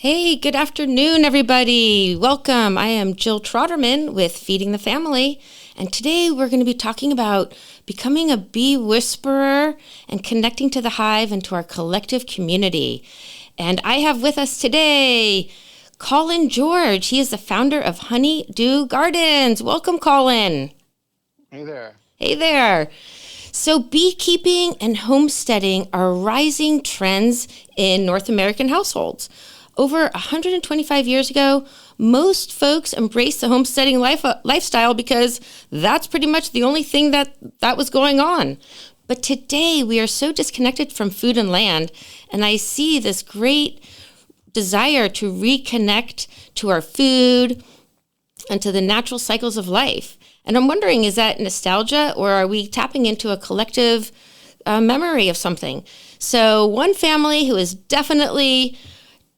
Hey, good afternoon, everybody. Welcome. I am Jill Trotterman with Feeding the Family, and today we're going to be talking about becoming a bee whisperer and connecting to the hive and to our collective community. And I have with us today Colin George. He is the founder of Honeydew Gardens. Welcome, Colin. Hey there. Hey there. So, beekeeping and homesteading are rising trends in North American households. Over 125 years ago, most folks embraced the homesteading lifestyle because that's pretty much the only thing that was going on. But today, we are so disconnected from food and land, and I see this great desire to reconnect to our food and to the natural cycles of life. And I'm wondering, is that nostalgia or are we tapping into a collective memory of something? So, one family who is definitely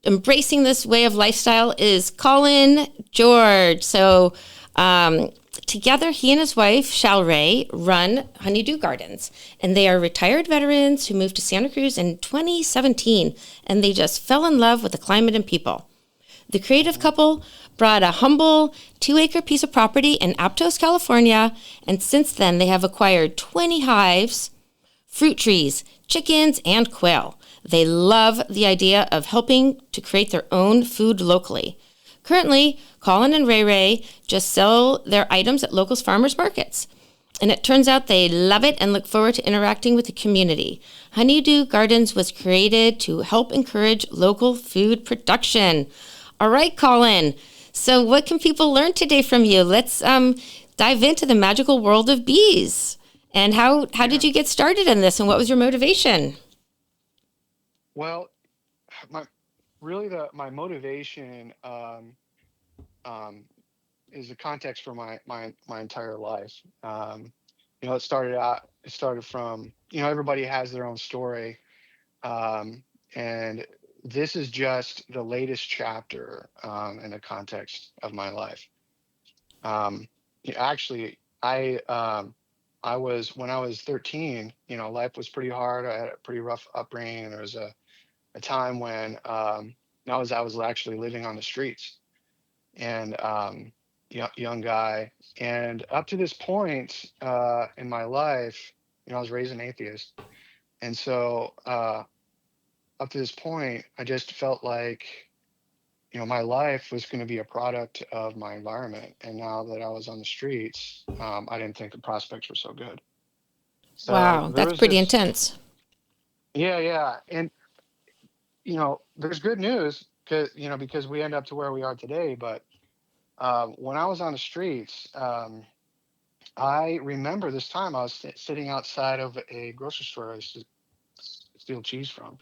embracing this way of lifestyle is Colin George. So, together, he and his wife, Shalray, run Honeydew Gardens. And they are retired veterans who moved to Santa Cruz in 2017. And they just fell in love with the climate and people. The creative couple brought a humble 2-acre piece of property in Aptos, California, and since then they have acquired 20 hives, fruit trees, chickens, and quail. They love the idea of helping to create their own food locally. Currently, Colin and Ray Ray just sell their items at local farmers markets. And it turns out they love it and look forward to interacting with the community. Honeydew Gardens was created to help encourage local food production. All right, Colin. So what can people learn today from you? Let's dive into the magical world of bees. And how Yeah. did you get started in this and what was your motivation? Well, my really the my motivation um, is the context for my entire life. It started from everybody has their own story, um, and this is just the latest chapter in the context of my life. Um, Actually, I was when I was 13. Life was pretty hard. I had a pretty rough upbringing, and there was a time when I was actually living on the streets and young guy. And up to this point in my life, I was raised an atheist, and so up to this point, I just felt like my life was going to be a product of my environment. And now that I was on the streets, I didn't think the prospects were so good. So Wow, there that's was pretty this, intense. yeah, yeah, and there's good news because we end up to where we are today. But when I was on the streets, I remember this time I was sitting outside of a grocery store I used to steal cheese from,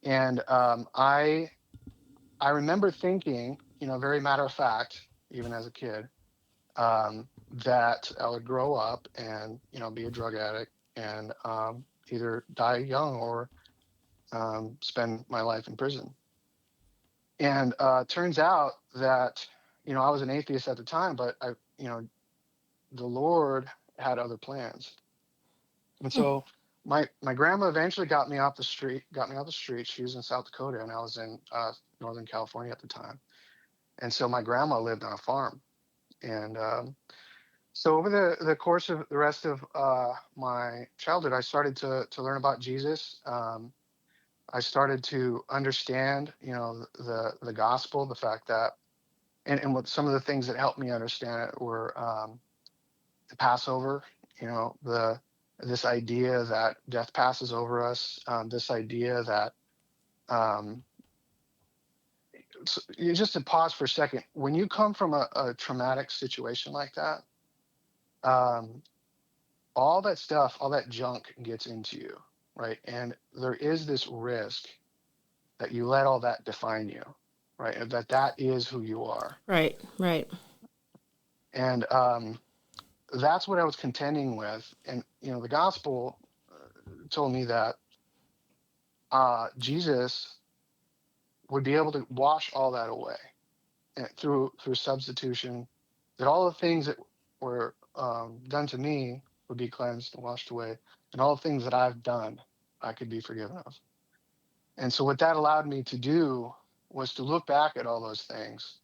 and I remember thinking, very matter of fact, even as a kid, that I would grow up and be a drug addict and either die young or spend my life in prison. And turns out that I was an atheist at the time, but you know, the Lord had other plans. And Hmm. so my grandma eventually got me off the street. Got me off the street. She was in South Dakota, and I was in Northern California at the time. And so my grandma lived on a farm. And so over the course of the rest of my childhood, I started to learn about Jesus. I started to understand, the gospel, the fact that and what some of the things that helped me understand it were the Passover, the this idea that death passes over us, this idea that um, just to pause for a second, when you come from a traumatic situation like that, um, all that stuff, all that junk gets into you, right? And there is this risk that you let all that define you, right? And that is who you are. Right, right. And that's what I was contending with. And the gospel told me that Jesus would be able to wash all that away and through substitution. That all the things that were done to me would be cleansed and washed away, and all the things that I've done, I could be forgiven of. And so what that allowed me to do was to look back at all those things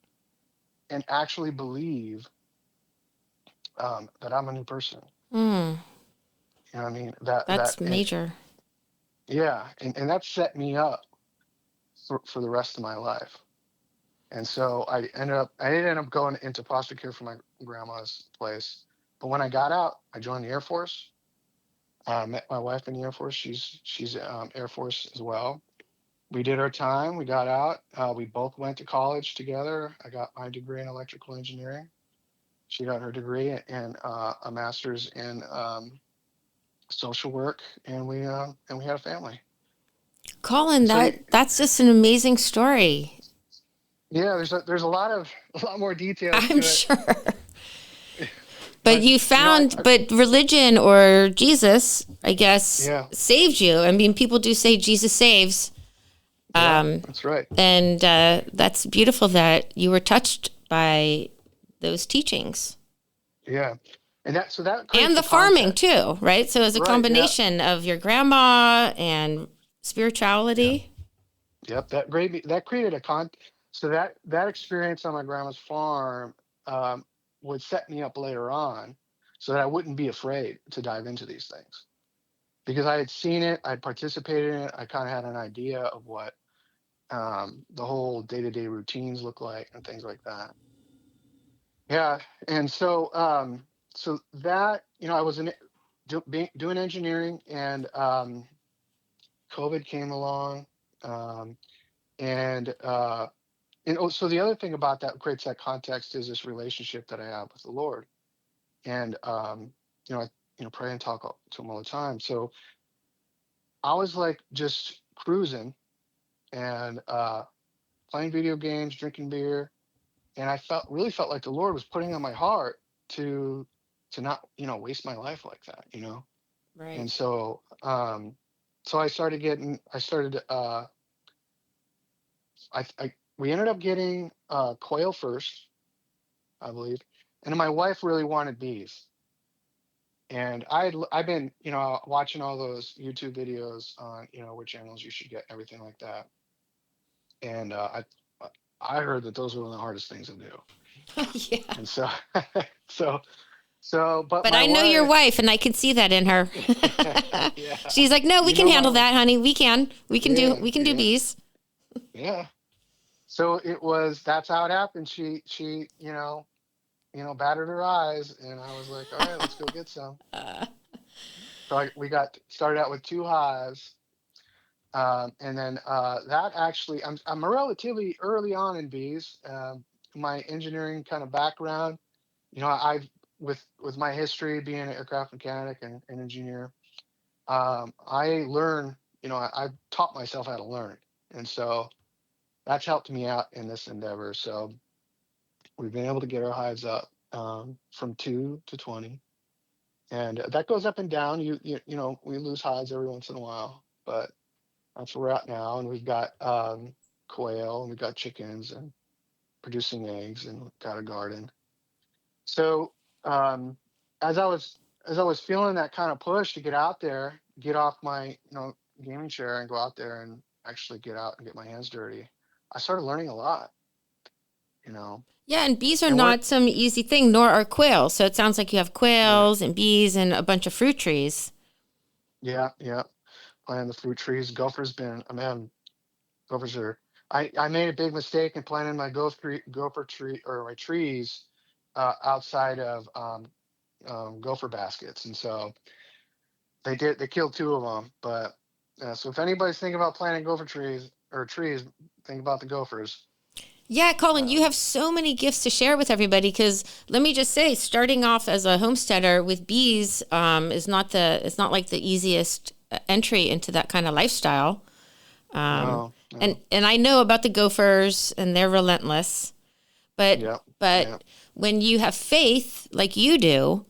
and actually believe that I'm a new person. Mm, You know what I mean? That that's and major. yeah, and that set me up for the rest of my life. And so I didn't end up going into foster care for my grandma's place. But when I got out, I joined the Air Force. Met my wife in the Air Force. She's Air Force as well. We did our time. We got out. We both went to college together. I got my degree in electrical engineering. She got her degree and a master's in social work, and we had a family. Colin, And so that's just an amazing story. yeah, there's a lot of a lot more details I'm to it, sure. But but you found, but religion or Jesus, I guess, yeah, saved you. I mean, people do say Jesus saves. yeah, that's right. And that's beautiful that you were touched by those teachings. Yeah, and that creates And the the farming context, too, right? So it's a right? Yeah, combination of your grandma and yeah, spirituality. yep. That created a So that experience on my grandma's farm um, would set me up later on, so that I wouldn't be afraid to dive into these things because I had seen it, I'd participated in it, I kind of had an idea of what the whole day-to-day routines look like and things like that. Yeah, and so that I was doing engineering, and COVID came along, um, and so the other thing about that creates that context is this relationship that I have with the Lord, and I pray and talk to Him all the time. So I was like just cruising and playing video games, drinking beer, and I felt like the Lord was putting on my heart to not waste my life like that, and Right. so I started I we ended up getting quail first, I believe, and then my wife really wanted bees, and I've been watching all those YouTube videos on which animals you should get, everything like that, and I heard that those were one of the hardest things to do, Yeah. and so so but But my I know your wife. wife, and I can see that in her. Yeah, She's like, "No, we you can know my handle wife. that, honey. We can. We can do. Yeah, We can do yeah, bees." yeah. So that's how it happened. She batted her eyes, and I was like, all right, let's go get some. So we got started out with two hives, and then that actually, I'm relatively early on in bees. My engineering kind of background, I've with my history being an aircraft mechanic and an engineer, I learn. I've taught myself how to learn, and so that's helped me out in this endeavor. So we've been able to get our hives up from 2 to 20, and that goes up and down. We lose hives every once in a while, but that's where we're at now. And we've got quail, and we've got chickens, and producing eggs, and we've got a garden. So um, as I was feeling that kind of push to get out there, get off my gaming chair, and go out there and actually get out and get my hands dirty, I started learning a lot. You know, Yeah, and bees are and one not some easy thing, nor are quails. So it sounds like you have right, quails and bees and a bunch of fruit trees. yeah, yeah. Planting the fruit trees. Gophers been, man, gophers are. I made a big mistake in planting my gopher tree or my trees outside of gopher baskets, and so they killed two of them. But so if anybody's thinking about planting gopher trees or trees, think about the gophers. Yeah, Colin, you Um, have so many gifts to share with everybody because let me just say, starting off as a homesteader with bees is not it's not like the easiest entry into that kind of lifestyle. no, And no, I know about the gophers and they're relentless, but yeah, yeah, when you have faith like you do,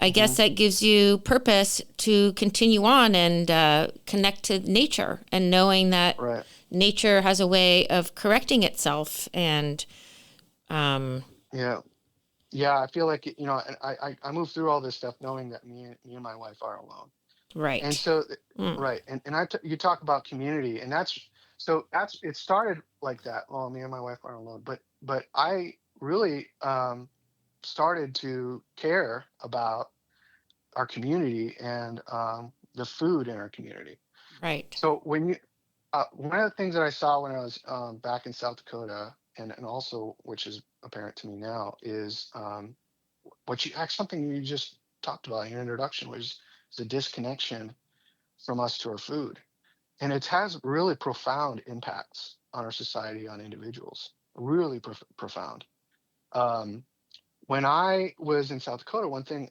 I hmm guess that gives you purpose to continue on and connect to nature and knowing that right, nature has a way of correcting itself and yeah. Yeah, I feel like and I moved through all this stuff knowing that me and my wife are alone. And right. so, Mm. right, and you talk about community, and So that's it started like that. Well, me and my wife aren't alone, but I really started to care about our community and the food in our community. Right. So one of the things that I saw when I was back in South Dakota, and also which is apparent to me now, is something you just talked about in your introduction, which is the disconnection from us to our food, and it has really profound impacts on our society, on individuals, really profound. Um, when I was in South Dakota, one thing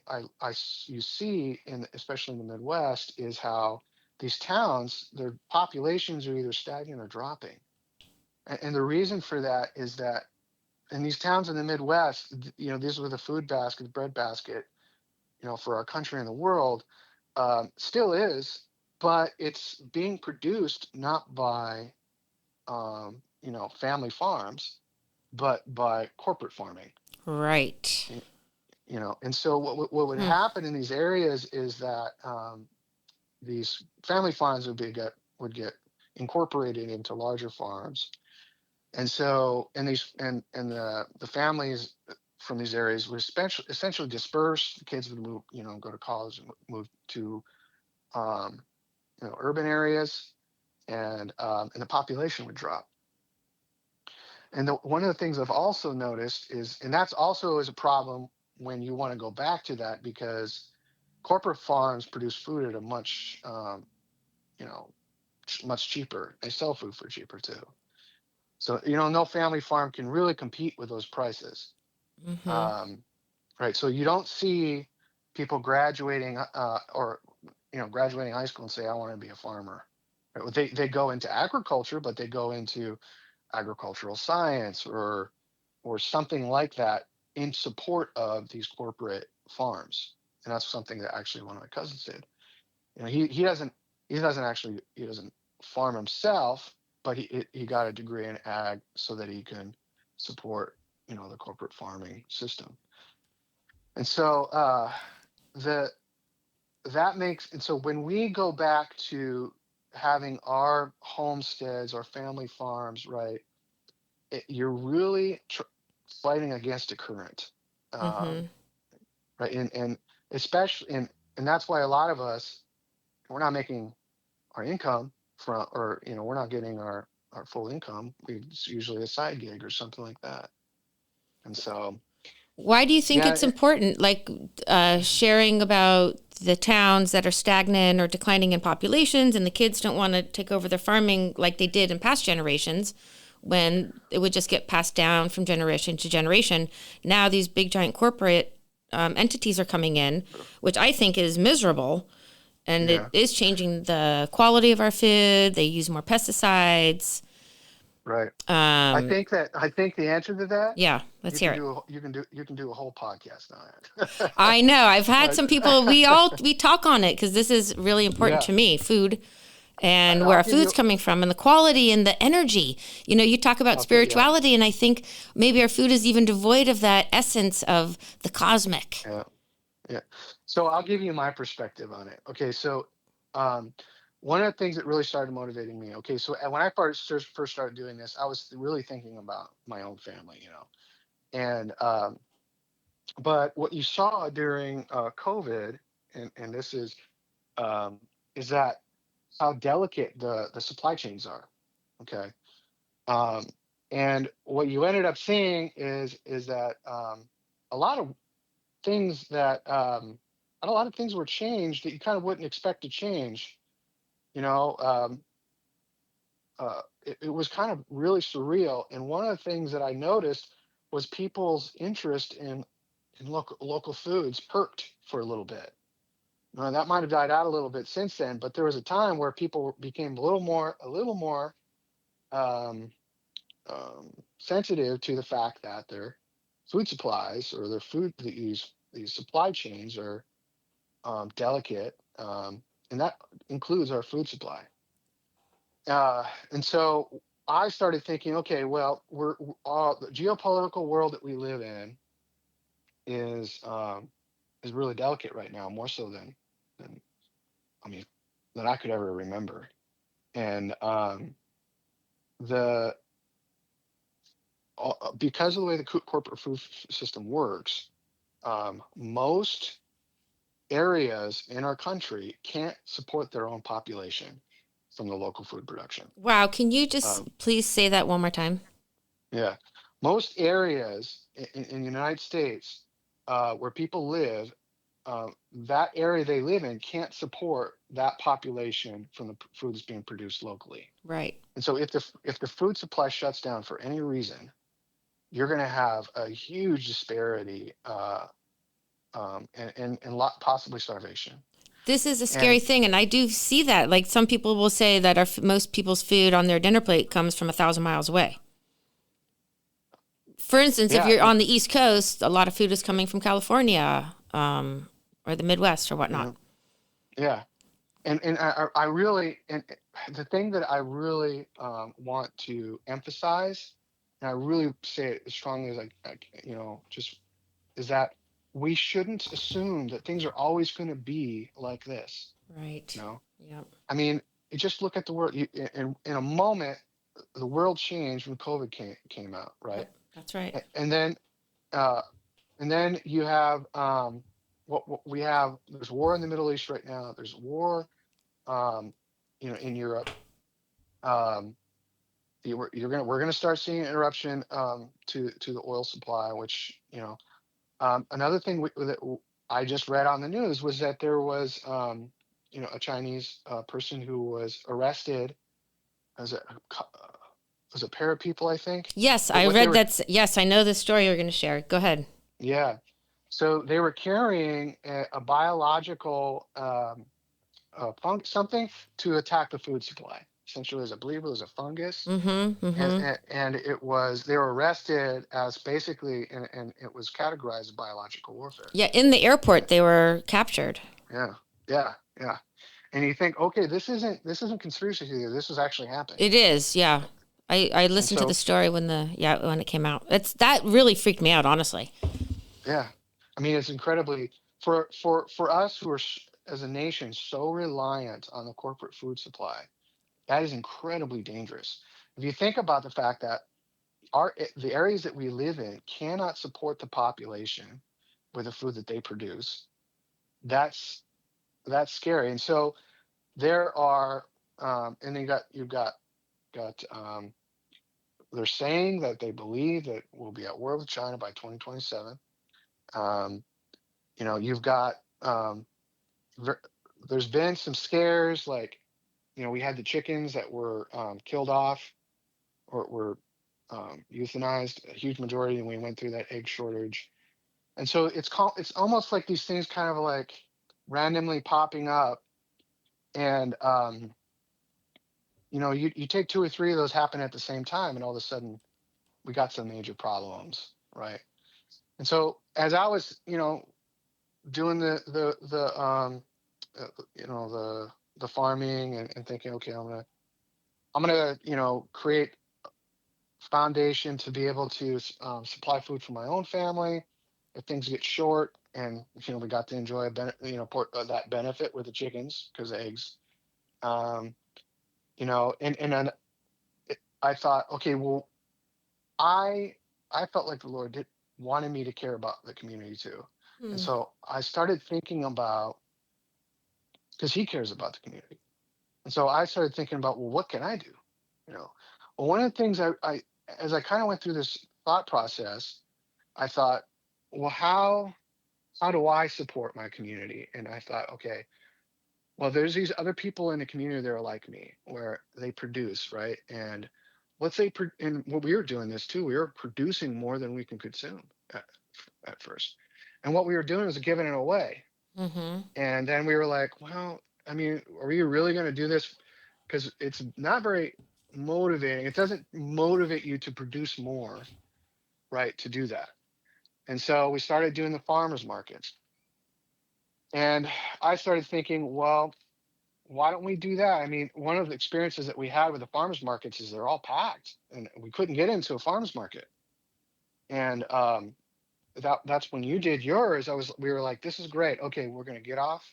you see in especially in the Midwest is how these towns, their populations are either stagnant or dropping. And the reason for that is that in these towns in the Midwest, these were the food basket, the bread basket, for our country and the world, still is, but it's being produced not by, family farms, but by corporate farming. Right. And so what would Hmm. happen in these areas is that these family farms would get incorporated into larger farms, and so and the families from these areas would essentially disperse. The kids would move, go to college and move to um, urban areas, and the population would drop. And one of the things I've also noticed is, and that's also is a problem when you want to go back to that, because corporate farms produce food at a you know, much cheaper. They sell food for cheaper too. So, no family farm can really compete with those prices. Mm-hmm. Um, right. So you don't see people graduating, or, graduating high school and say, I want to be a farmer. Right? Well, they go into agriculture, but they go into agricultural science or something like that in support of these corporate farms. And that's something that actually one of my cousins did. He doesn't farm himself, but he got a degree in ag so that he can support the corporate farming system. And so the and so when we go back to having our homesteads, our family farms, right, you're really fighting against a current, Mm-hmm. um, right? And especially and that's why a lot of us, we're not making our income from, or we're not getting our full income. It's usually a side gig or something like that. And so Why do you think yeah, it's important? Like sharing about the towns that are stagnant or declining in populations, and the kids don't want to take over their farming like they did in past generations when it would just get passed down from generation to generation. Now these big giant corporate entities are coming in, which I think is miserable, and it yeah, is changing the quality of our food. They use more pesticides. right. I Um, think the answer to that, yeah, let's you hear can it. do a whole podcast on it. I know. I've had But some people. We talk on it because this is really important yeah, to me. Food and where I'll our give food's you. coming from and the quality and the energy. You talk about Yeah, spirituality, and I think maybe our food is even devoid of that essence of the cosmic. yeah, yeah. So I'll give you my perspective on it. Okay, so um, one of the things that really started motivating me. Okay, so when I first started doing this, I was really thinking about my own family, and but what you saw during COVID, and this is that how delicate the supply chains are. Okay, um, and what you ended up seeing is that a lot of things that a lot of things were changed that you kind of wouldn't expect to change. You know, it was kind of really surreal. And one of the things that I noticed was people's interest in local foods perked for a little bit. Now, that might have died out a little bit since then, but there was a time where people became a little more um, sensitive to the fact that their food supplies or these supply chains are delicate, and that includes our food supply. And so I started thinking, okay, well, the geopolitical world that we live in is um, is really delicate right now, more so than I mean than I could ever remember. And the because of the way the corporate food system works, most areas in our country can't support their own population from the local food production. Wow. Can you just Um, please say that one more time? yeah, most areas in the United States where people live, that area they live in can't support that population from the food that's being produced locally. Right. And so if the food supply shuts down for any reason, you're going to have a huge disparity and possibly starvation. This is a scary And thing, and I do see that. Like some people will say that most people's food on their dinner plate comes from 1,000 miles away. For instance, if yeah, you're on the East Coast, a lot of food is coming from California, or the Midwest or you whatnot. know, yeah. And I really, and the thing that I really want to emphasize, and I really say it as strongly as just is that we shouldn't assume that things are always going to be like this. Right. You know, Yep. I mean, you just look at the world. In a moment, the world changed when COVID came out, right? Yep. That's right. And then uh, you have what we have. There's war in the Middle East right now. There's war, um, in Europe. Um, we're gonna start seeing an interruption to the oil supply, which another thing I just read on the news was that there was a Chinese person who was arrested as a pair of people, I think. Yes, But I what they read were, that. Yes, I know the story you're going to share. Go ahead. yeah, so they were carrying a biological something to attack the food supply. Essentially, I believe it was a fungus, Mm-hmm. and, Mm-hmm. and and it was they were arrested as basically, and it was categorized as biological warfare. Yeah, in the Yeah, airport, they were captured. yeah, yeah, yeah. And you think, okay, this isn't conspiracy theory. This has actually happened. It is. Yeah. I And listened to the so, story when it came out. That really freaked me out, honestly. yeah, I mean, it's incredibly for us who are as a nation so reliant on the corporate food supply. That is incredibly dangerous. If you think about the fact that the areas that we live in cannot support the population with the food that they produce, that's scary. And so there are, and then you've got they're saying that they believe that we'll be at war with China by 2027. Um, you've got ver- there's been some scares like we had the chickens that were killed off or were euthanized, a huge majority, and we went through that egg shortage. And so it's almost like these things kind of like randomly popping up, and you take two or three of those happen at the same time, and all of a sudden we got some major problems, right? And so as I was, doing the farming and thinking, okay, I'm gonna create foundation to be able to supply food for my own family if things get short, and we got to enjoy that benefit with the chickens because eggs. um and then I thought, okay, well, i I felt like the Lord did wanted me to care about the community too. And Hmm. so I started thinking about, because he cares about the community. And so I started thinking about, well, what can I do? you know well, one of the things I as I kind of went through this thought process, I thought, well, how do I support my community? And I thought, okay, well, there's these other people in the community that are like me, where they produce, right? And let's say, and what we were doing this too, we were producing more than we can consume at first. And what we were doing was giving it away. Mm-hmm. And then we were like, well, I mean, are we really going to do this? Because it's not very motivating. It doesn't motivate you to produce more, right? To do that. And so we started doing the farmers markets. And I started thinking, well, why don't we do that? I mean, one of the experiences that we had with the farmers markets is they're all packed, and we couldn't get into a farmers market. And that's when you did yours. We were like, this is great. Okay, we're going to get off.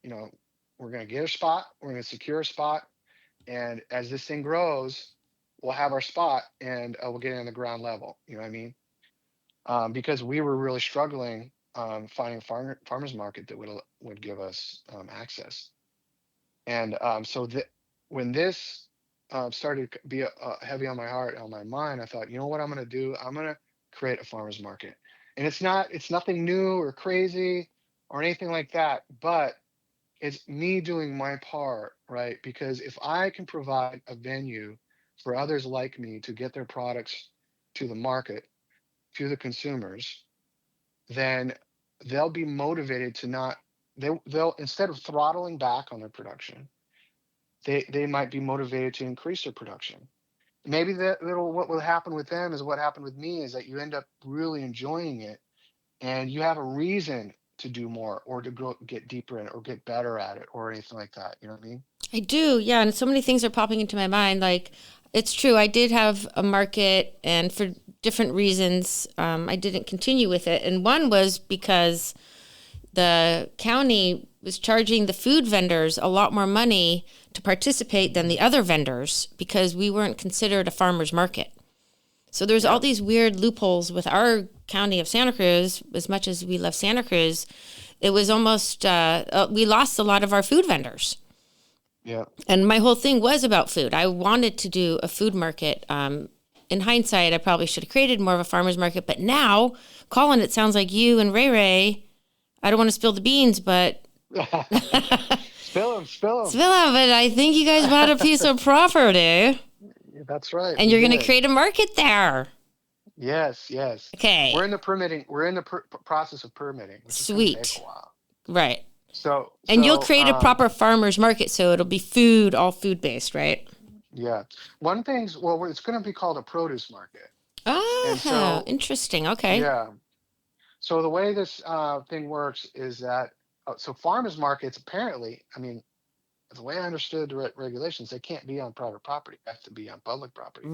You know, we're going to get a spot. We're going to secure a spot. And as this thing grows, we'll have our spot, and we'll get in the ground level. You know what I mean? Because we were really struggling finding a farmers market that would give us access. And when this started to be heavy on my heart, on my mind, I thought, you know what I'm going to do? I'm going to create a farmers market. And it's nothing new or crazy or anything like that, but it's me doing my part, right? Because if I can provide a venue for others like me to get their products to the market, to the consumers, then they'll be motivated to not, they'll instead of throttling back on their production, they might be motivated to increase their production. Maybe what will happen with them is what happened with me, is that you end up really enjoying it, and you have a reason to do more, or to go get deeper in it, or get better at it, or anything like that. You know what I mean? I do, yeah, and so many things are popping into my mind. Like, it's true, I did have a market, and for different reasons, I didn't continue with it. And one was because the county was charging the food vendors a lot more money to participate than the other vendors because we weren't considered a farmer's market. So there's all Yeah. these weird loopholes with our county of Santa Cruz. As much as we love Santa Cruz, it was almost we lost a lot of our food vendors. Yeah. And my whole thing was about food. I wanted to do a food market. In hindsight, I probably should have created more of a farmer's market. But now, Colin, it sounds like you and Ray Ray, I don't want to spill the beans, but Spill them, spill them. spill them. But I think you guys bought a piece of property That's right. and We you're going to did. create a market there. Yes, yes. Okay, We're in the permitting. We're in the process of permitting, which is going to take a sweet. while. Right. So, And you'll so create a proper farmer's market, so it'll be food, all food based, right? yeah. One thing's, well, it's going to be called a produce market, and Ah, so interesting. Okay. yeah. So the way this thing works is that so farmers markets, apparently, I mean, the way I understood the regulations, they can't be on private property. They have to be on public property.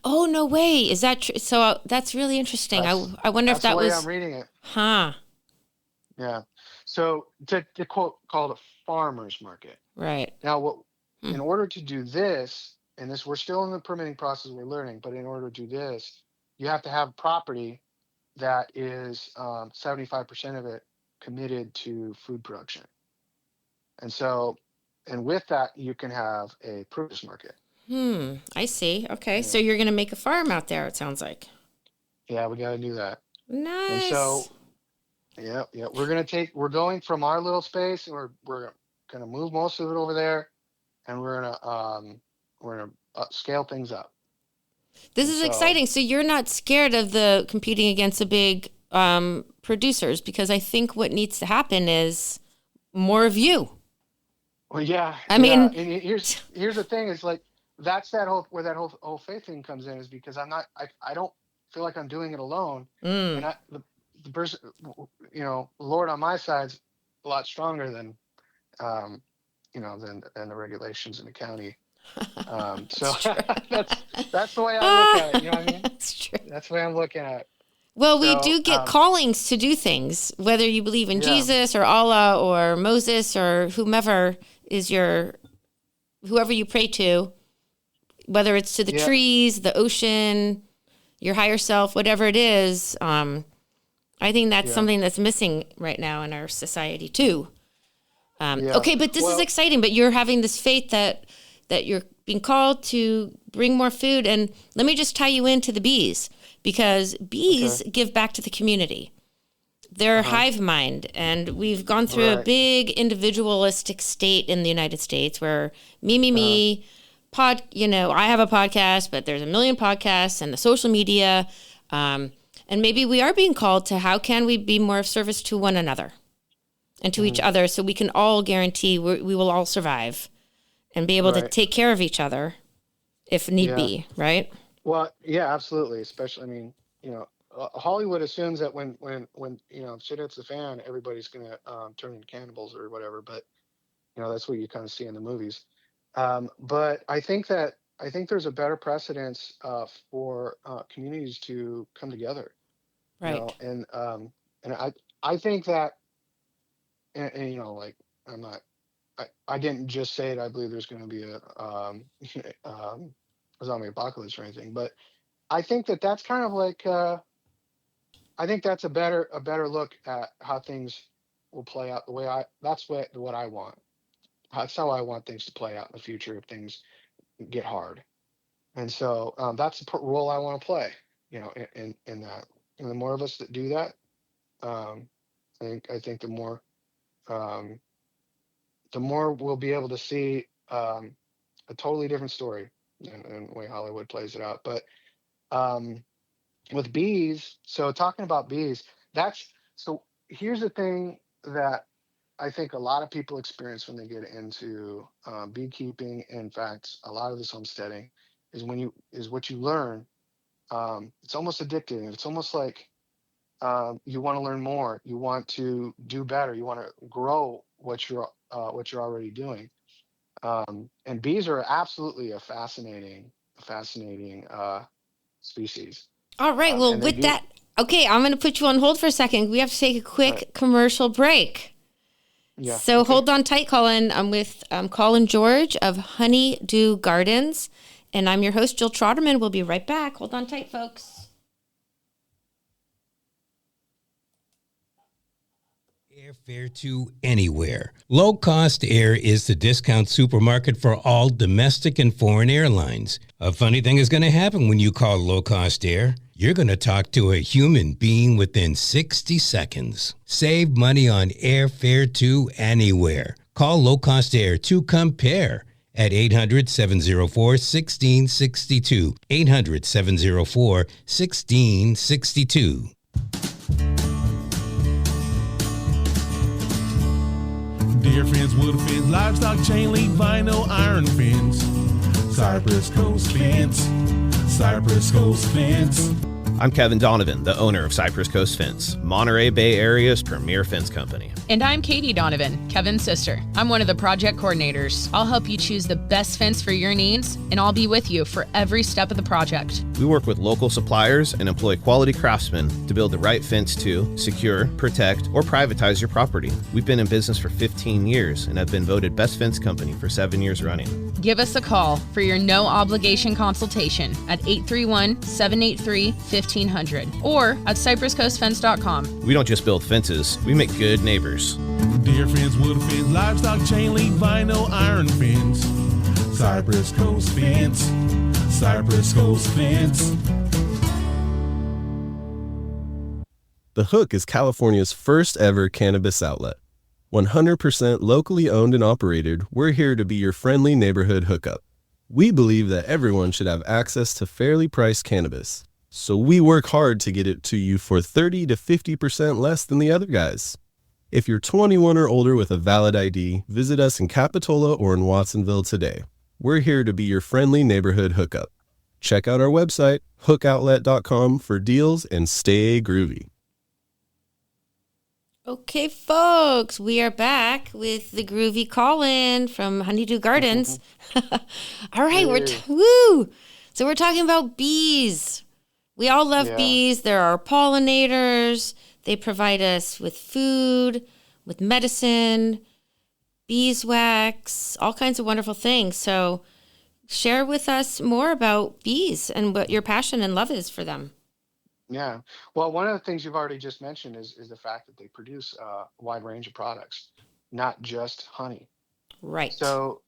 Oh, no way. Is that true? So that's really interesting. That's I wonder if that's the that way I'm was, reading it. huh? Yeah. So to quote, call it a farmers market. Right. Now, what Hmm. in order to do this, and this we're still in the permitting process, we're learning, but in order to do this, you have to have property that is 75% of it committed to food production. And so, and with that, you can have a produce market. I see. Okay. So Yeah, you're going to make a farm out there, it sounds like. yeah, we got to do that. And Nice. so, yeah, yeah, we're going from our little space, and we're gonna move most of it over there, and we're gonna scale things up. This And is so, exciting. So you're not scared of the competing against the big producers because I think what needs to happen is more of you. well, yeah, I yeah. mean, And here's the thing: is like that's that whole where that whole faith thing comes in, is because I don't feel like I'm doing it alone, and mm, the person, the Lord on my side's a lot stronger than um than the regulations in the county. So that's true. that's that's the way I look at it. You know what I mean? That's true. That's the way I'm looking at it. Well, we So do get callings to do things, whether you believe in yeah, Jesus or Allah or Moses or whomever is whoever you pray to, whether it's to the yeah, trees, the ocean, your higher self, whatever it is. I think that's yeah, something that's missing right now in our society too. yeah. Okay, but this is Well, exciting. But you're having this faith that you're being called to bring more food. And let me just tie you into the bees because okay. bees give back to the community. They're Uh-huh. hive mind, and we've gone through a Right. big individualistic state in the United States where me, me, Uh-huh. me, I have a podcast, but there's a million podcasts and the social media. And maybe we are being called to how can we be more of service to one another and to each Hmm. other so we can all guarantee we will all survive and be able to Right. take care of each other if need Yeah. be, right? Well, yeah, absolutely. Especially, I mean, Hollywood assumes that when shit hits the fan, everybody's gonna turn into cannibals or whatever. But that's what you kind of see in the movies. But I think there's a better precedence for communities to come together. Right. And I think that, and like, I'm not. I didn't just say it. I believe there's going to be a zombie apocalypse or anything. But I think that that's kind of like I think that's a better look at how things will play out the way I that's what I want. That's how I want things to play out in the future if things get hard. And so that's the role I want to play, in that. And the more of us that do that, um, I think um, the more we'll be able to see a totally different story in the way Hollywood plays it out. But um, with bees, so talking about bees, that's so here's the thing that I think a lot of people experience when they get into beekeeping. In fact, a lot of this homesteading is what you learn. It's almost addictive. It's almost like you want to learn more. You want to do better. You want to grow what you're already doing. And bees are absolutely a fascinating species. All right. Well, And they with do. that, okay, I'm going to put you on hold for a second. We have to take a All right. quick commercial break. Yeah. So Okay. hold on tight, Colin. I'm with Colin George of Honeydew Gardens, and I'm your host, Jill Trotterman. We'll be right back. Hold on tight, folks. Airfare to anywhere. Low Cost Air is the discount supermarket for all domestic and foreign airlines. A funny thing is going to happen when you call Low Cost Air. You're going to talk to a human being within 60 seconds. Save money on airfare to anywhere. Call Low Cost Air to compare at 800-704-1662. 800-704-1662. Deer fins, wood fins, livestock chain link, vinyl, iron fins. Cypress Coast Fence. Cypress Coast Fence. I'm Kevin Donovan, the owner of Cypress Coast Fence, Monterey Bay Area's premier fence company. And I'm Katie Donovan, Kevin's sister. I'm one of the project coordinators. I'll help you choose the best fence for your needs, and I'll be with you for every step of the project. We work with local suppliers and employ quality craftsmen to build the right fence to secure, protect, or privatize your property. We've been in business for 15 years and have been voted best fence company for 7 years running. Give us a call for your no obligation consultation at 831-783-1500 or at cypresscoastfence.com. We don't just build fences, we make good neighbors. Deer fins, wood fins, livestock chain link, vinyl, iron fins. Cypress Coast Fence. Cypress Coast Fence. The Hook is California's first ever cannabis outlet. 100% locally owned and operated, we're here to be your friendly neighborhood hookup. We believe that everyone should have access to fairly priced cannabis, so we work hard to get it to you for 30 to 50% less than the other guys. If you're 21 or older with a valid ID, visit us in Capitola or in Watsonville today. We're here to be your friendly neighborhood hookup. Check out our website, hookoutlet.com, for deals and stay groovy. Okay, folks, we are back with the groovy Colin from Honeydew Gardens. All right, Hey. woo! So we're talking about bees. We all love Yeah. bees. They're our pollinators. They provide us with food, with medicine, beeswax, all kinds of wonderful things. So share with us more about bees and what your passion and love is for them. Yeah. Well, one of the things you've already just mentioned is the fact that they produce a wide range of products, not just honey. Right. So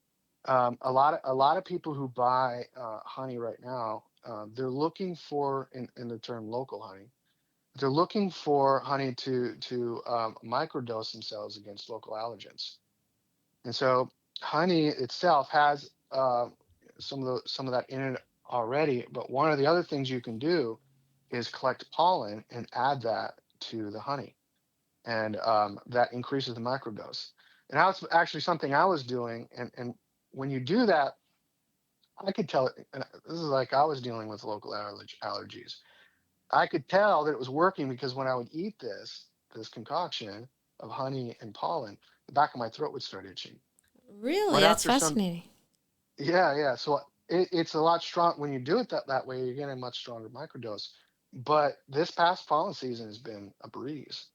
a lot of people who buy honey right now, they're looking for in the term local honey. They're looking for honey to microdose themselves against local allergens. And so honey itself has some of that in it already. But one of the other things you can do is collect pollen and add that to the honey, and that increases the microdose. And that's actually something I was doing. And when you do that, I could tell it. And this is like I was dealing with local allergies. I could tell that it was working because when I would eat this concoction of honey and pollen, the back of my throat would start itching. Really? But That's after some, fascinating. yeah, yeah. So it's a lot strong when you do it that way. You're getting a much stronger microdose. But this past pollen season has been a breeze,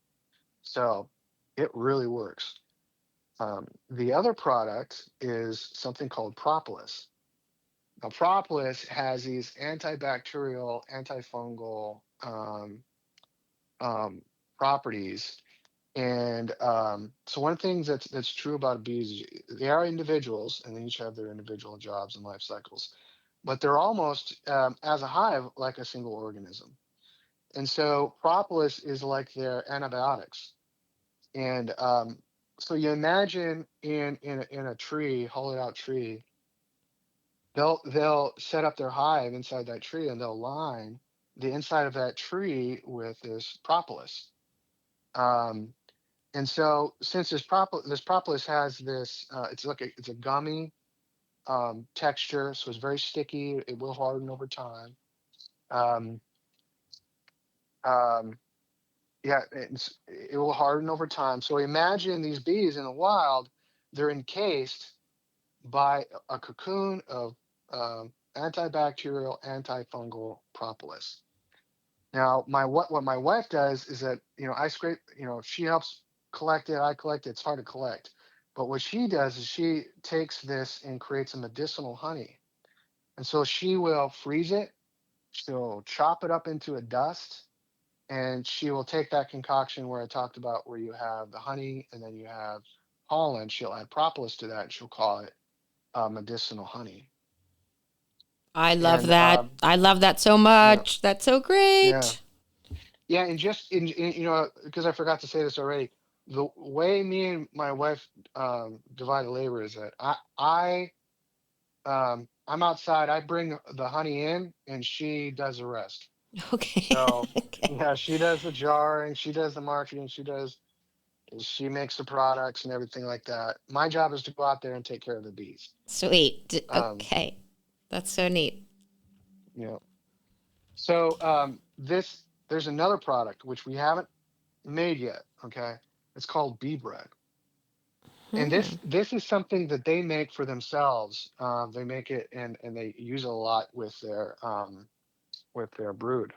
so it really works. The other product is something called propolis. Now, propolis has these antibacterial, antifungal um, properties. And so one of the things that's true about bees is they are individuals, and they each have their individual jobs and life cycles, but they're almost as a hive like a single organism. And so propolis is like their antibiotics. And so you imagine in a tree, hollowed out tree, they'll set up their hive inside that tree, and they'll line the inside of that tree with this propolis. Um, and so since this propolis has this, it's a gummy texture, so it's very sticky. It will harden over time. Um, um, yeah, it will harden over time. So imagine these bees in the wild; they're encased by a cocoon of antibacterial, antifungal propolis. Now, what my wife does is that, I scrape, she helps collect it, I collect it. It's hard to collect, but what she does is she takes this and creates a medicinal honey, and so she will freeze it. She'll chop it up into a dust, and she will take that concoction where I talked about, where you have the honey and then you have pollen. She'll add propolis to that, and she'll call it medicinal honey. I love And that. I love that so yeah, much. That's so yeah. great. Yeah, and just because I forgot to say this already, the way me and my wife divide the labor is that I'm outside. I bring the honey in, and she does the rest. Okay. So Okay. yeah, she does the jarring, she does the marketing, she makes the products and everything like that. My job is to go out there and take care of the bees. Sweet. Um, Okay. That's so neat. you know, so this there's another product which we haven't made yet. Okay, it's called bee bread. And Hmm. this is something that they make for themselves. They make it, and they use it a lot with their brood.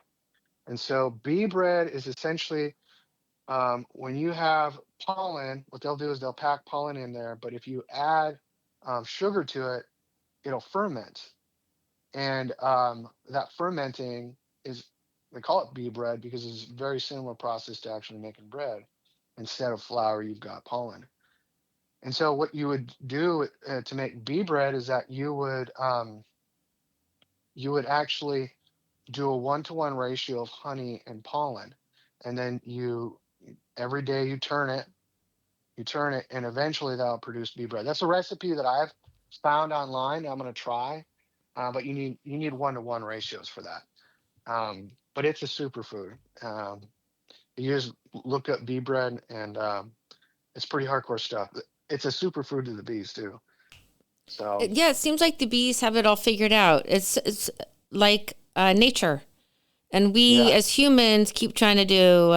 And so bee bread is essentially, when you have pollen, what they'll do is they'll pack pollen in there. But if you add sugar to it, it'll ferment. And that fermenting is, they call it bee bread because it's a very similar process to actually making bread. Instead of flour, you've got pollen. And so what you would do to make bee bread is that you would actually do a 1-to-1 ratio of honey and pollen, and then you every day you turn it, and eventually that'll produce bee bread. That's a recipe that I've found online. I'm going to try, but you need 1-to-1 ratios for that. But it's a superfood. You just look up bee bread, and it's pretty hardcore stuff. It's a superfood to the bees too. So Yeah, it seems like the bees have it all figured out. It's like nature, and we yeah. as humans keep trying to do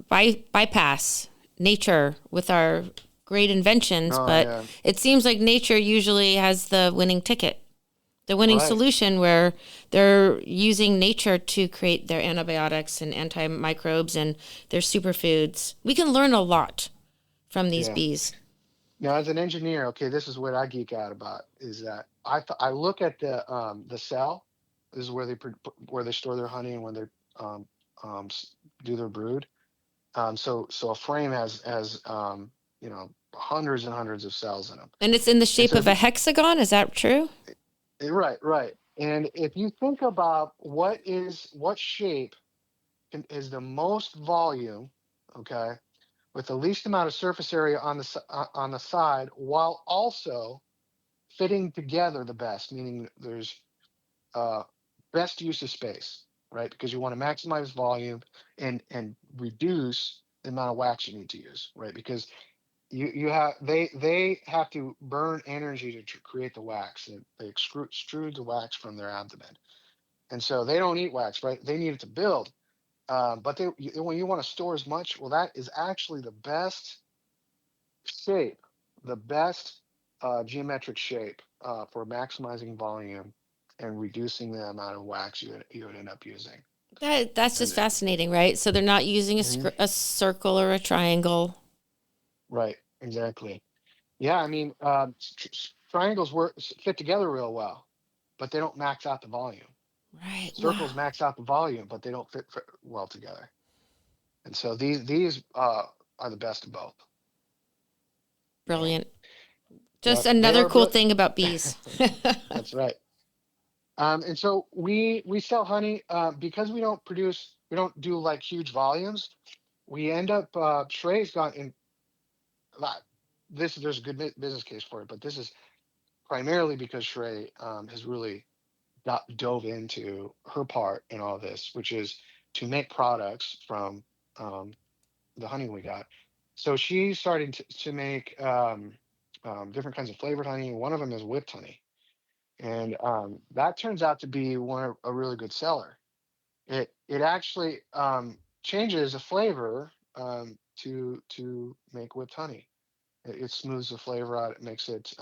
bypass nature with our great inventions, Oh but yeah. it seems like nature usually has the winning ticket, the winning Right. solution, where they're using nature to create their antibiotics and antimicrobes and their superfoods. We can learn a lot from these Yeah. bees. Now, as an engineer, okay, this is what I geek out about, is that I look at the cell. This is where where they store their honey, and when they um, do their brood. So a frame has hundreds and hundreds of cells in them. And it's in the And shape so of a hexagon. Is that true? right, right. And if you think about what shape is the most volume, okay, with the least amount of surface area on the side, while also fitting together the best, meaning there's uh, best use of space, right? Because you want to maximize volume and reduce the amount of wax you need to use, right? Because you have they have to burn energy to create the wax. They extrude the wax from their abdomen, and so they don't eat wax, right? They need it to build. But when you want to store as much, well, that is actually the best shape, the best geometric shape for maximizing volume and reducing the amount of wax you would end up using. That's just And fascinating, right? So they're not using Mhm. a circle or a triangle. Right, exactly. Yeah, I mean, triangles fit together real well, but they don't max out the volume. Right. Circles Wow. max out the volume, but they don't fit well together. And so these are the best of both. Brilliant. Just Yep, they another are cool brilliant. thing about bees. That's right. And so we sell honey because we don't do like huge volumes. We end up Shray's gone in lot. There's a good business case for it, but this is primarily because Shray has really dove into her part in all this, which is to make products from um, the honey we got. So she's starting to make different kinds of flavored honey. One of them is whipped honey, and that turns out to be a really good seller. It actually changes the flavor to make whipped honey. It smooths the flavor out. It makes it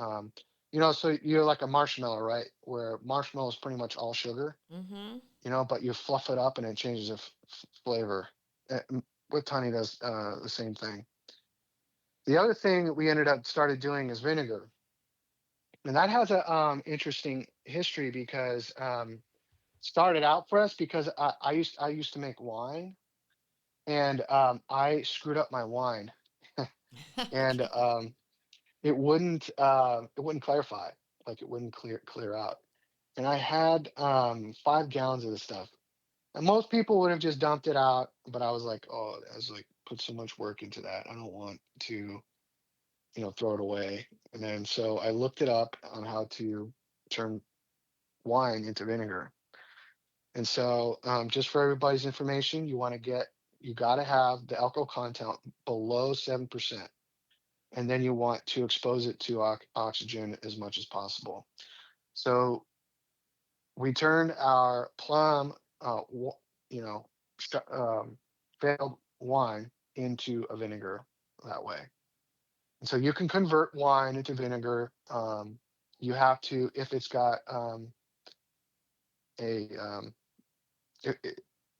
so you're like a marshmallow, right? Where marshmallow is pretty much all sugar, Mm-hmm. but you fluff it up and it changes the flavor. Whipped honey does the same thing. The other thing that we ended up started doing is vinegar, and that has a interesting history because started out for us because I used to make wine, and I screwed up my wine, and Okay. it wouldn't clarify, like it wouldn't clear out, and I had 5 gallons of this stuff, and most people would have just dumped it out, but I was like, oh, I was like, put so much work into that, I don't want to throw it away. And then so I looked it up on how to turn wine into vinegar. And so just for everybody's information, you got to have the alcohol content below 7%. And then you want to expose it to oxygen as much as possible. So we turned our plum, you know, failed wine into a vinegar that way. And so you can convert wine into vinegar. You have to, if it's got a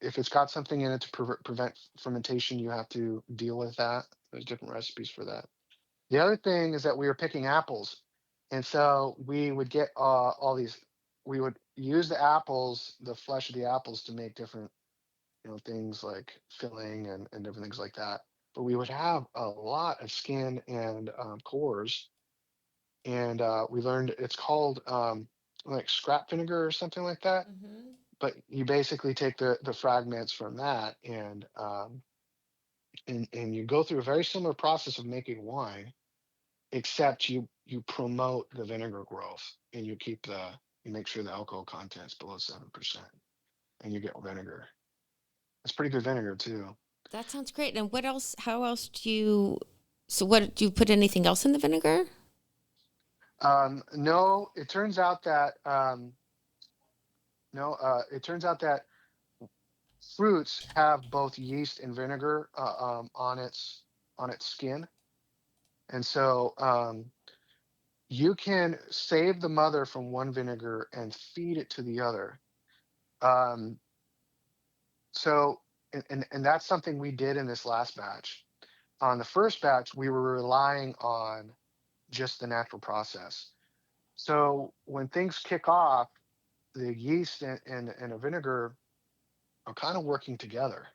if it's got something in it to prevent fermentation, you have to deal with that. There's different recipes for that. The other thing is that we were picking apples, and so we would get all these. We would use the apples, the flesh of the apples, to make different things like filling and different things like that. But we would have a lot of skin and cores, and we learned it's called like scrap vinegar or something like that. Mm-hmm. But you basically take the fragments from that and you go through a very similar process of making wine, except you promote the vinegar growth and you make sure the alcohol content is below 7%, and you get vinegar. It's pretty good vinegar too. That sounds great. And what else? How else do you? So, what do you put anything else in the vinegar? No, it turns out that no, it turns out that fruits have both yeast and vinegar on its skin, and so you can save the mother from one vinegar and feed it to the other. Um, so and that's something we did in this last batch. On the first batch, we were relying on just the natural process. So when things kick off, the yeast and a vinegar are kind of working together,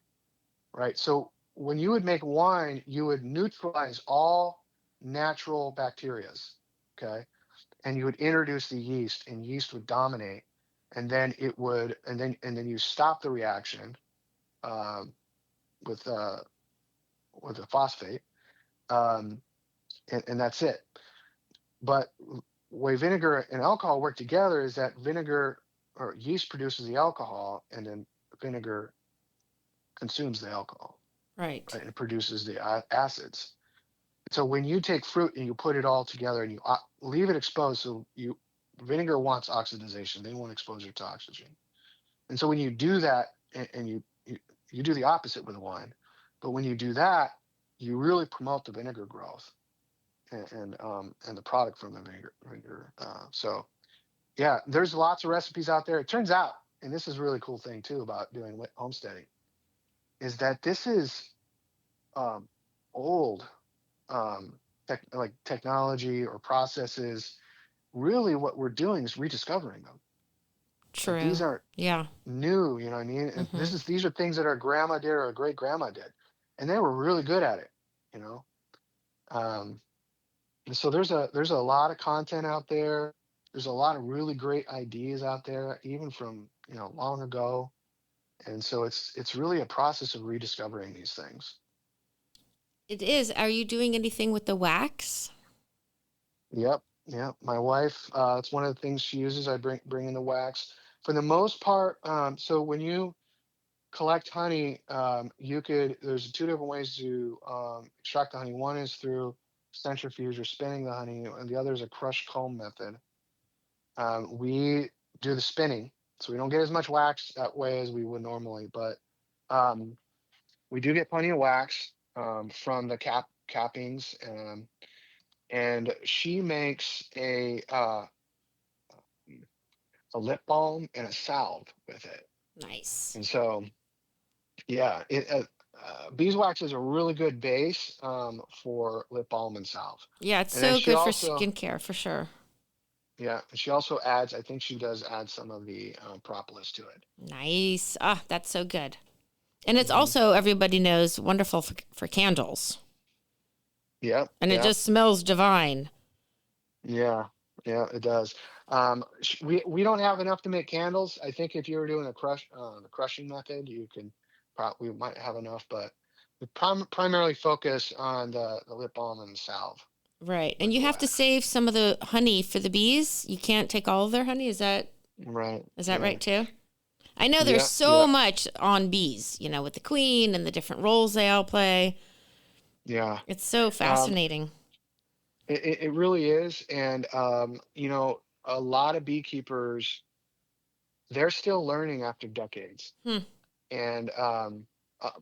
right? So when you would make wine, you would neutralize all natural bacterias, okay? And you would introduce the yeast, and yeast would dominate, and then and then you stop the reaction um, with a phosphate, um, and that's it. But way vinegar and alcohol work together is that vinegar or yeast produces the alcohol, and then vinegar consumes the alcohol, Right. right? And it produces the acids. So when you take fruit and you put it all together and you leave it exposed, so vinegar wants oxidization, they want exposure to oxygen. And so when you do that, and you do the opposite with wine, but when you do that, you really promote the vinegar growth and the product from the vinegar. So yeah, there's lots of recipes out there. It turns out, and this is a really cool thing too about doing homesteading, is that this is um, old like technology or processes. Really, what we're doing is rediscovering them. Like, True. these aren't Yeah. new, you know what I mean? And Hmm. these are things that our grandma did or our great grandma did, and they were really good at it, you know. Um, and so there's a lot of content out there. There's a lot of really great ideas out there, even from long ago. And so it's really a process of rediscovering these things. It is. Are you doing anything with the wax? Yep, yep. My wife, it's one of the things she uses. I bring in the wax for the most part. So when you collect honey, there's two different ways to extract the honey. One is through centrifuge or spinning the honey, and the other is a crush comb method. We do the spinning, so we don't get as much wax that way as we would normally, but um, we do get plenty of wax from the cappings. And she makes a lip balm and a salve with it. Nice. And so, yeah, beeswax is a really good base for lip balm and salve. Yeah, it's And then so she good for also, skincare for sure. yeah, and she also adds, I think she does add some of the propolis to it. Nice. Ah, that's so good. And it's Hmm. also, everybody knows, wonderful for candles. Yep, And it yep, just smells divine. yeah, yeah, it does. We don't have enough to make candles. I think if you were doing the crushing method, you can we might have enough, but we primarily focus on the lip balm and salve Right. And with you the have to wax. save some of the honey for the bees. You can't take all of their honey. Right, Is that right right. too? I know there's Yeah, so yeah, much on bees, with the queen and the different roles they all play. yeah. It's so Um, fascinating. it really is, and a lot of beekeepers, they're still learning after decades. Hmm, And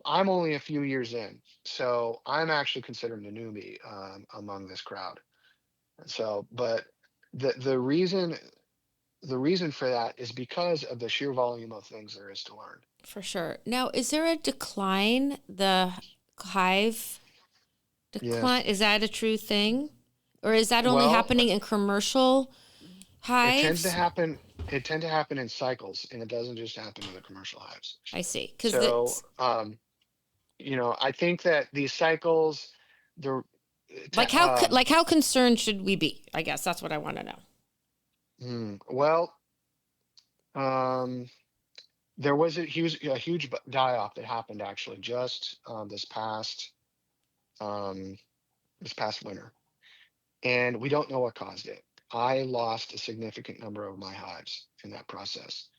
I'm only a few years in, so I'm actually considered a newbie among this crowd. So, but the the reason for that is because of the sheer volume of things there is to learn. for sure. Now, is there a decline? The hive Yeah. decline, is that a true thing? Or is that only Well, happening in commercial it tends to hives? happen. It tend to happen in cycles, and it doesn't just happen in the commercial hives. I see. Because So, I think that these cycles, the how concerned should we be? I guess that's what I want to know. well, um, there was a huge die off that happened actually just um, this past winter, and we don't know what caused it. I lost a significant number of my hives in that process.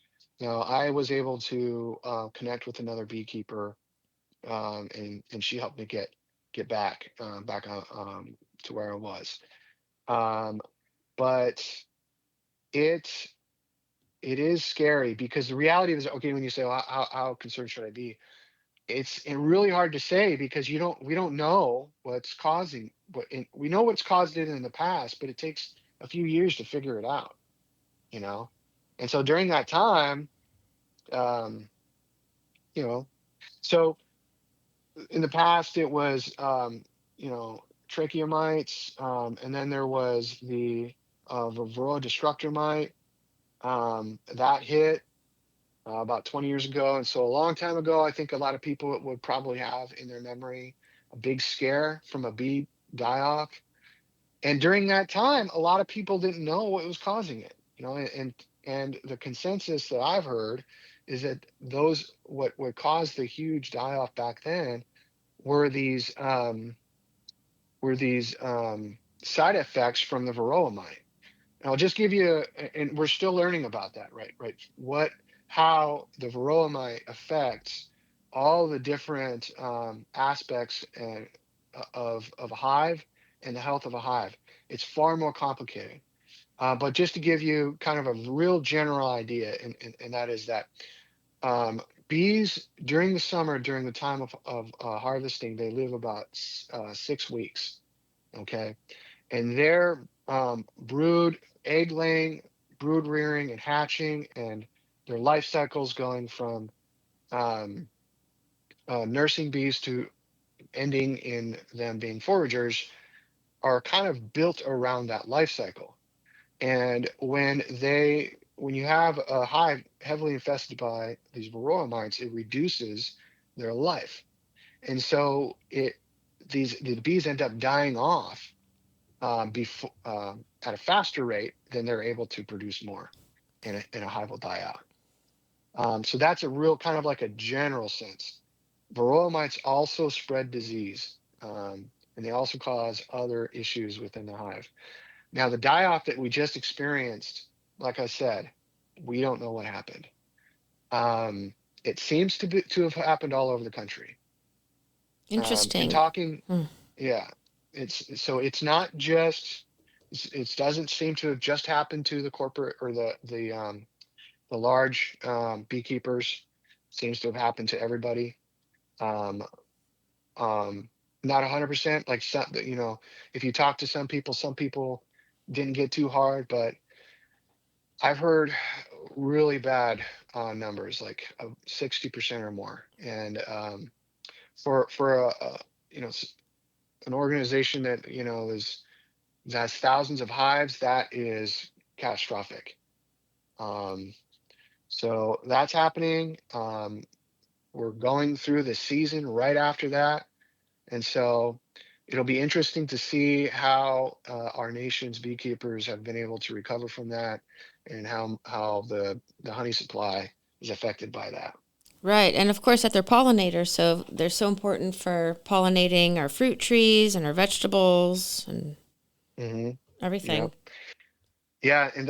Now I was able to connect with another beekeeper, and she helped me get back to where I was. Um, but it it is scary because the reality is, okay, when you say, well, how concerned should I be? It's really hard to say because we don't know what's causing we know what's caused it in the past, but it takes a few years to figure it out, you know. And so during that time, um, you know, so in the past it was trachea mites, and then there was the Varroa destructor mite that hit about 20 years ago. And so a long time ago, I think a lot of people would probably have in their memory a big scare from a bee die off. And during that time, a lot of people didn't know what was causing it. And the consensus that I've heard is that those what caused the huge die off back then were these side effects from the varroa mite. And I'll just give you, and we're still learning about that, right? Right. How the varroa mite affects all the different aspects of a hive and the health of a hive. It's far more complicated. But just to give you kind of a real general idea, and that is that bees during the summer, during the time of harvesting, they live about 6 weeks. Okay, and their egg laying, brood rearing, and hatching, and their life cycles going from um, nursing bees to ending in them being foragers are kind of built around that life cycle. And when they when you have a hive heavily infested by these varroa mites, it reduces their life, and so the bees end up dying off before at a faster rate than they're able to produce more, and a hive will die out. So that's a real kind of like a general sense. Varroa mites also spread disease, and they also cause other issues within the hive. Now, the die off that we just experienced, like I said, we don't know what happened. Um, it seems to have happened all over the country. And Interesting. talking, Hmm. yeah, it's not just it doesn't seem to have just happened to the corporate or the large beekeepers. Seems to have happened to everybody. Um, Not 100%. Like if you talk to some people didn't get too hard, but I've heard really bad numbers, like 60% or more. And for you know s- an organization that has thousands of hives, that is catastrophic. Um, so that's happening. We're going through the season right after that, and so it'll be interesting to see how our nation's beekeepers have been able to recover from that, and how the honey supply is affected by that. Right. And of course, that they're pollinators. So they're so important for pollinating our fruit trees and our vegetables and Hmm. everything. Yep. Yeah, and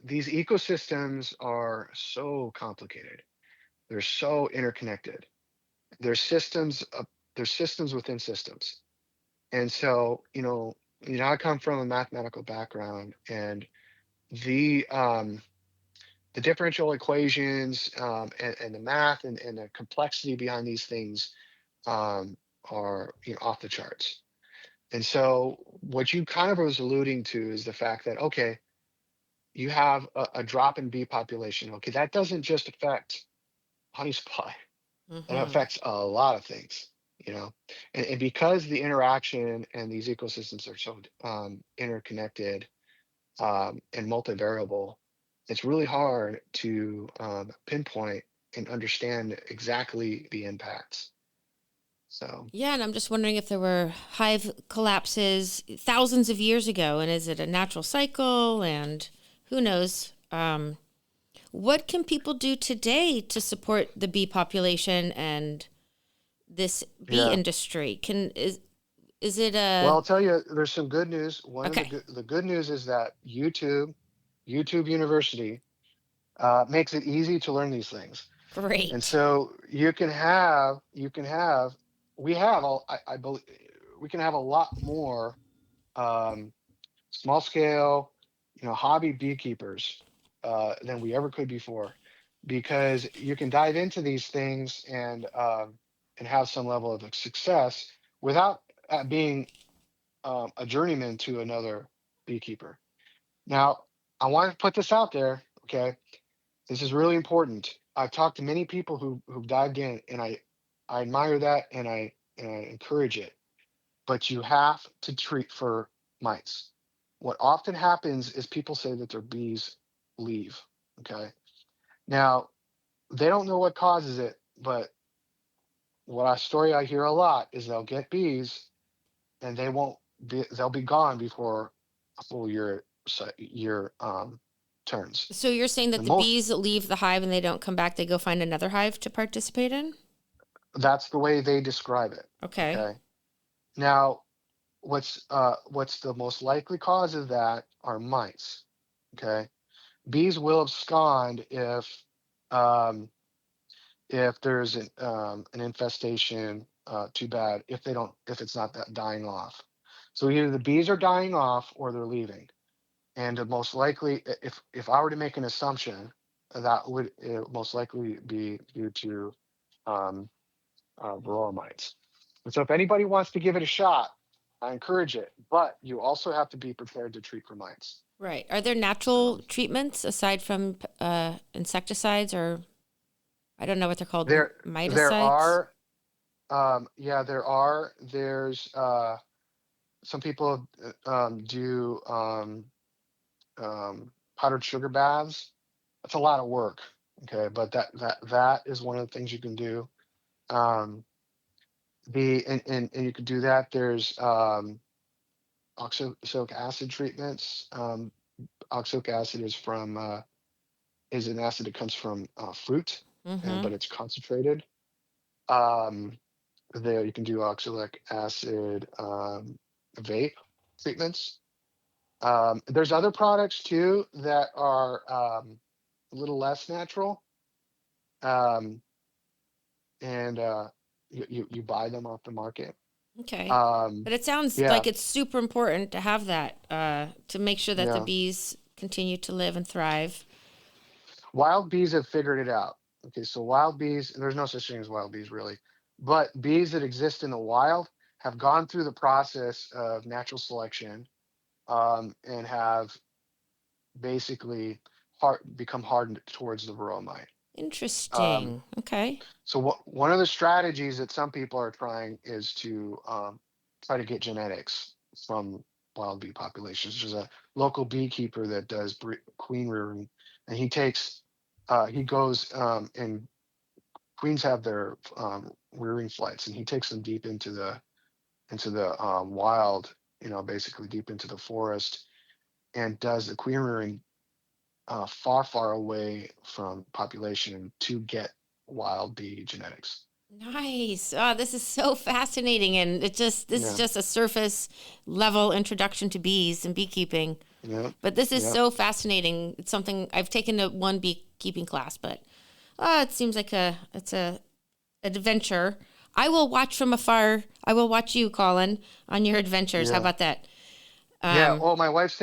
these ecosystems are so complicated. They're so interconnected. They're systems. They're systems within systems. And so, I come from a mathematical background, and the um, the differential equations, and the math, and the complexity behind these things um, are off the charts. And so, what you kind of was alluding to is the fact that, okay, you have a drop in bee population. Okay, that doesn't just affect honey supply; it Hmm. affects a lot of things. You know, and because the interaction and these ecosystems are so interconnected and multivariable, it's really hard to pinpoint and understand exactly the impacts. So, Yeah. And I'm just wondering if there were hive collapses thousands of years ago. And is it a natural cycle? And who knows? What can people do today to support the bee population and this bee yeah. industry? Is it Well, a I'll tell you, there's some good news. One of okay? the good news is that YouTube University, makes it easy to learn these things, and Great. so we have all I believe we can have a lot more um, small scale, hobby beekeepers than we ever could before, because you can dive into these things and have some level of success without being a journeyman to another beekeeper. Now, I want to put this out there. Okay, this is really important. I've talked to many people who've dived in, and I admire that, and I encourage it. But you have to treat for mites. What often happens is people say that their bees leave. Okay. Now, they don't know what causes it, but story I hear a lot is they'll get bees, and they'll be gone before a full year turns. So you're saying The that the most bees leave the hive and they don't come back, they go find another hive to participate in? That's the way they describe it. Okay. Okay. Now, what's the most likely cause of that are mice. Okay. Bees will abscond um, if there's an infestation too bad, if it's not that dying off. So either the bees are dying off or they're leaving. And most likely, if I were to make an assumption, that would most likely be due to um, varroa mites. And so if anybody wants to give it a shot, I encourage it. But you also have to be prepared to treat for mites. Right. Are there So natural treatments aside from insecticides or I don't know what they're called, there miticides? yeah, there's some people do powdered sugar baths. That's a lot of work. Okay, but that is one of the things you can do. Um, and you can do that. There's oxalic acid treatments. Oxalic acid is an acid that comes from fruit, Mm-hmm. but it's concentrated. Um, there you can do oxalic acid vape treatments. There's other products too that are a little less natural, um, and you buy them off the market. Okay. Um, But it sounds yeah, like it's super important to have that to make sure that the yeah. bees continue to live and thrive. Wild bees have figured it out. Okay, so wild bees, there's no such thing as wild bees really, but bees that exist in the wild have gone through the process of natural selection, and have basically become hardened towards the bromide. Um, Interesting. Okay. so one of the strategies that some people are trying is to try to get genetics from wild bee populations. There's a local beekeeper that does queen rearing, and he goes, and queens have their rearing flights, and he takes them deep into the wild, basically deep into the forest, and does the queen rearing far, far away from population to get wild bee genetics. Nice. Oh, this is so fascinating. And this is Yeah, just a surface level introduction to bees and beekeeping. yeah, But this is yeah. so fascinating. It's something I've taken one beekeeping class, but it seems like it's a adventure. I will watch from afar. I will watch you, Colin, on your adventures. How Yeah. about that? Yeah. Um, Well, my wife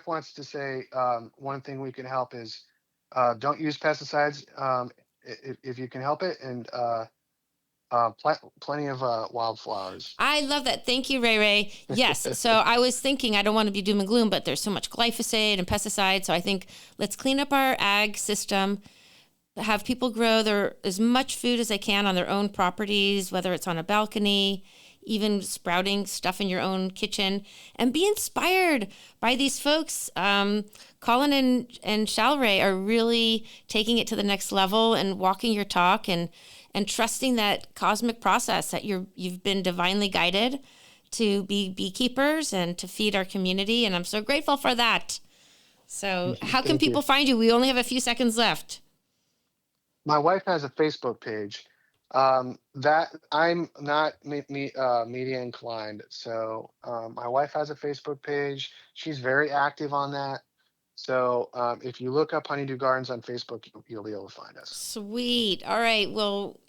wants to say, one thing we can help is, don't use pesticides, if you can help it, and plant plenty of wildflowers. I love that. Thank you, Ray Ray. Yes. So I was thinking, I don't want to be doom and gloom, but there's so much glyphosate and pesticides. So I think let's clean up our ag system, have people grow as much food as they can on their own properties, whether it's on a balcony, even sprouting stuff in your own kitchen, and be inspired by these folks. Colin and Shalray are really taking it to the next level and walking your talk and trusting that cosmic process that you've been divinely guided to be beekeepers and to feed our community. And I'm so grateful for that. So how can Thank you. people find you? We only have a few seconds left. My wife has a Facebook page. That I'm not media inclined, so my wife has a Facebook page. She's very active on that. So if you look up Honeydew Gardens on Facebook, you'll be able to find us. Sweet. All right. Well,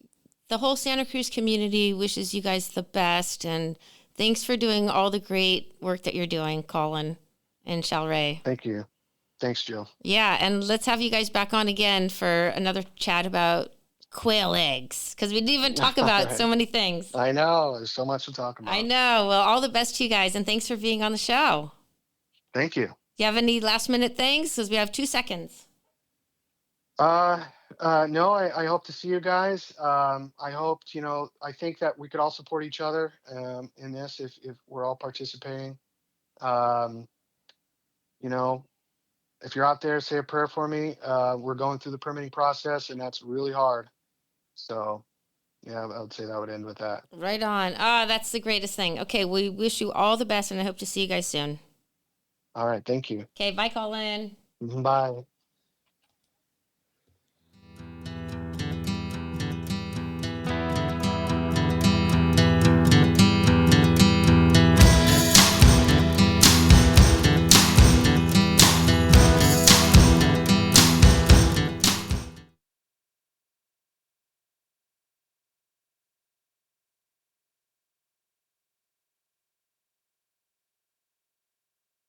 the whole Santa Cruz community wishes you guys the best. And thanks for doing all the great work that you're doing, Colin and Shalray. Thank you. Thanks, Jill. Yeah. And let's have you guys back on again for another chat about quail eggs, because we didn't even talk All about right. so many things. I know there's so much to talk about. I know. Well, all the best to you guys. And thanks for being on the show. Thank you. You have any last minute things? Because we have 2 seconds. No, I hope to see you guys. I hope, I think that we could all support each other in this if we're all participating. Um, you know, if you're out there, say a prayer for me. We're going through the permitting process, and that's really hard. So, yeah, I would say that would end with that. Right on. That's the greatest thing. Okay. We wish you all the best, and I hope to see you guys soon. All right. Thank you. Okay. Bye, Colin. Bye.